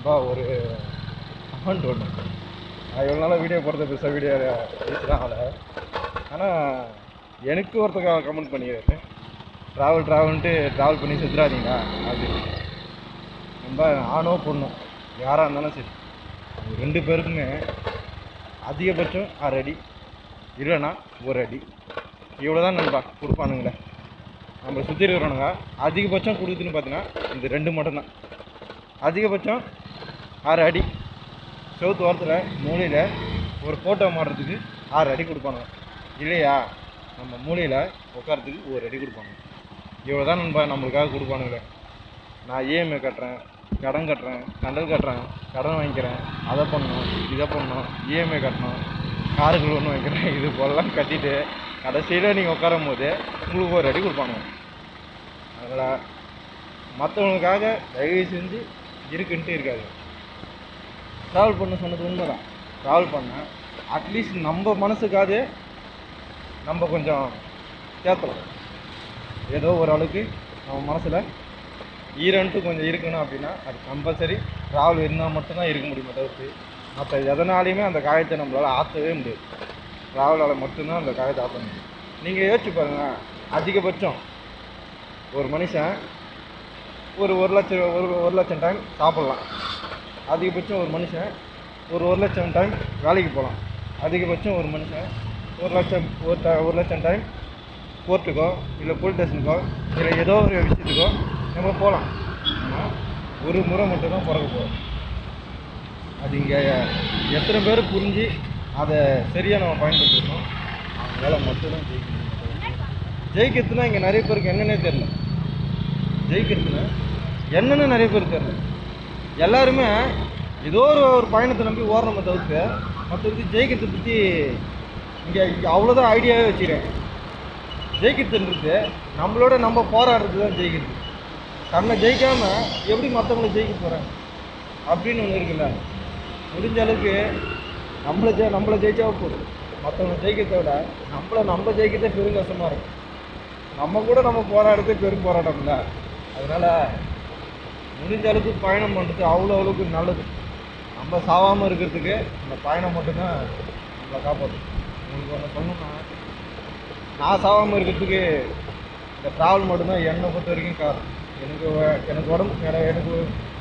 ரொம்ப ஒரு அமௌண்ட் ஒன்று. நான் இவ்வளோ நாளாக வீடியோ போடுறது பெருசாக வீடியோ ரீச்லாம் ஆகலை. ஆனால் எனக்கு ஒருத்தர் கமெண்ட் பண்ணிக்கிறாரு, ட்ராவல்ன்ட்டு ட்ராவல் பண்ணி செத்துறாதீங்க அப்படின்னு. ரொம்ப ஆணோ பொண்ணோ யாராக இருந்தாலும் சரி, ரெண்டு பேருக்குமே அதிகபட்சம் 6 அடி இல்லைன்னா 1 அடி இவ்வளோ தான் நண்பா கொடுப்பானுங்களே. நம்ம சுற்றி இருக்கிறவனுங்க அதிகபட்சம் கொடுக்குதுன்னு பார்த்தீங்கன்னா இந்த 2 மட்டும்தான். அதிகபட்சம் 6 அடி செவுத்து வாரத்தில் மூலையில் ஒரு ஃபோட்டோ மாடுறதுக்கு 6 அடி கொடுப்பானுங்க. இல்லையா நம்ம மூலையில் உட்காரத்துக்கு 1 அடி கொடுப்பானுங்க. இவ்வளோ தான் நண்பா நம்மளுக்காக கொடுப்பானுங்களே. நான் இஎம்ஐ கட்டுறேன், கடன் கட்டுறேன், கண்டல் கட்டுறேன், கடன் வாங்கிக்கிறேன், அதை பண்ணணும் இதை பண்ணணும், இஎம்ஐ கட்டணும், காருக்கு லோன் வாங்கிக்கிறேன், இது போலலாம் கட்டிட்டு கடைசியில் நீங்கள் உட்காரும் போது உங்களுக்கு 1 அடி கொடுப்பானுங்க. அதனால் மற்றவங்களுக்காக தயவு செஞ்சு இருக்குன்ட்டு இருக்காது. ட்ராவல் பண்ண சொன்னது உண்மை தான். ட்ராவல் பண்ண அட்லீஸ்ட் நம்ம மனசுக்காக நம்ம கொஞ்சம் சேர்த்தலாம். ஏதோ ஓரளவுக்கு நம்ம மனசில் ஈரன்ட்டு கொஞ்சம் இருக்கணும் அப்படின்னா அது கம்பல்சரி ட்ராவல் இருந்தால் மட்டும்தான் இருக்க முடியுமே தவிர்த்து மற்ற எதனாலையுமே அந்த காயத்தை நம்மளால் ஆற்றவே முடியாது. ட்ராவலால் மட்டும்தான் அந்த காயத்தை ஆற்ற முடியும். நீங்கள் யோசிச்சு பாருங்கள், அதிகபட்சம் ஒரு மனுஷன் ஒரு 1 லட்சம் டைம் சாப்பிட்லாம். அதிகபட்சம் ஒரு மனுஷன் ஒரு 1 லட்சம் டைம் வேலைக்கு போகலாம். அதிகபட்சம் ஒரு மனுஷன் 1 லட்சம் டைம் கோர்ட்டுக்கோ இல்லை போலீஸ் ஸ்டேஷனுக்கோ இல்லை ஏதோ ஒரு விஷயத்துக்கோ நம்ம போகலாம். ஆனால் ஒரு முறை மட்டும்தான் பிறக்க போகிறோம். அது இங்கே எத்தனை பேர் புரிஞ்சு அதை சரியாக நம்ம பயன்படுத்தணும், அவங்களால மட்டும்தான் ஜெயிக்க முடியும். ஜெயிக்கிறதுனா இங்கே நிறைய பேருக்கு என்னென்னே தெரியல. ஜெயிக்கிறதுனா என்னென்னு நிறைய பேர் தெரியல. எல்லாருமே ஏதோ ஒரு பயணத்தை நம்பி ஓடுறோமே தவிர்த்து மற்றபடி ஜெயிக்கிறதை பற்றி இங்கே அவ்வளோதான் ஐடியாவே வச்சுக்கிறேன். ஜெயிக்கிறதுன்றது நம்மளோட நம்ம போராடுறது தான் ஜெயிக்கிறது. தன்னை ஜெயிக்காமல் எப்படி மற்றவங்களை ஜெயிக்க போகிறாங்க அப்படின்னு ஒன்று இருக்குல்ல. முடிஞ்ச அளவுக்கு நம்மளை ஜெயிச்சா போதும். மற்றவங்களை ஜெயிக்கிறத விட நம்ம ஜெயிக்கிறதே பெரும் கஷ்டமாக இருக்கும். நம்ம கூட நம்ம போராடுறதே பெரும் போராட்டம் இல்லை. அதனால் முடிஞ்ச அளவுக்கு பயணம் பண்ணுறது அவ்வளோவுக்கு நல்லது. நம்ம சாவாமல் இருக்கிறதுக்கு அந்த பயணம் மட்டும்தான் நம்மளை காப்பாற்றும். உங்களுக்கு ஒன்று சொல்லணும்னா, நான் சாவாமல் இருக்கிறதுக்கு இந்த ட்ராவல் மட்டும்தான் என்னை பொறுத்த வரைக்கும் காரணம். எனக்கு உடம்பு எனக்கு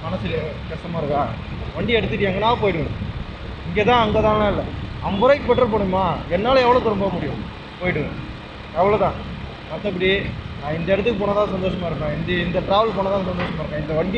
மனசில் கஷ்டமாக இருக்கா, வண்டி எடுத்துகிட்டு எங்கன்னா போயிடுவேன். இங்கே தான் அங்கே தான்லாம் இல்லை. 50 ரூபாய்க்கு பெட்ரோல் போடணுமா, என்னால் எவ்வளோ தூரம் போக முடியும், போயிடுவேன். அவ்வளோதான். மற்றபடி நான் இந்த இடத்துக்கு போனால் தான் சந்தோஷமாக இருப்பேன், இந்த ட்ராவல் போனால் தான் சந்தோஷமாக இருக்கேன், இந்த வண்டியை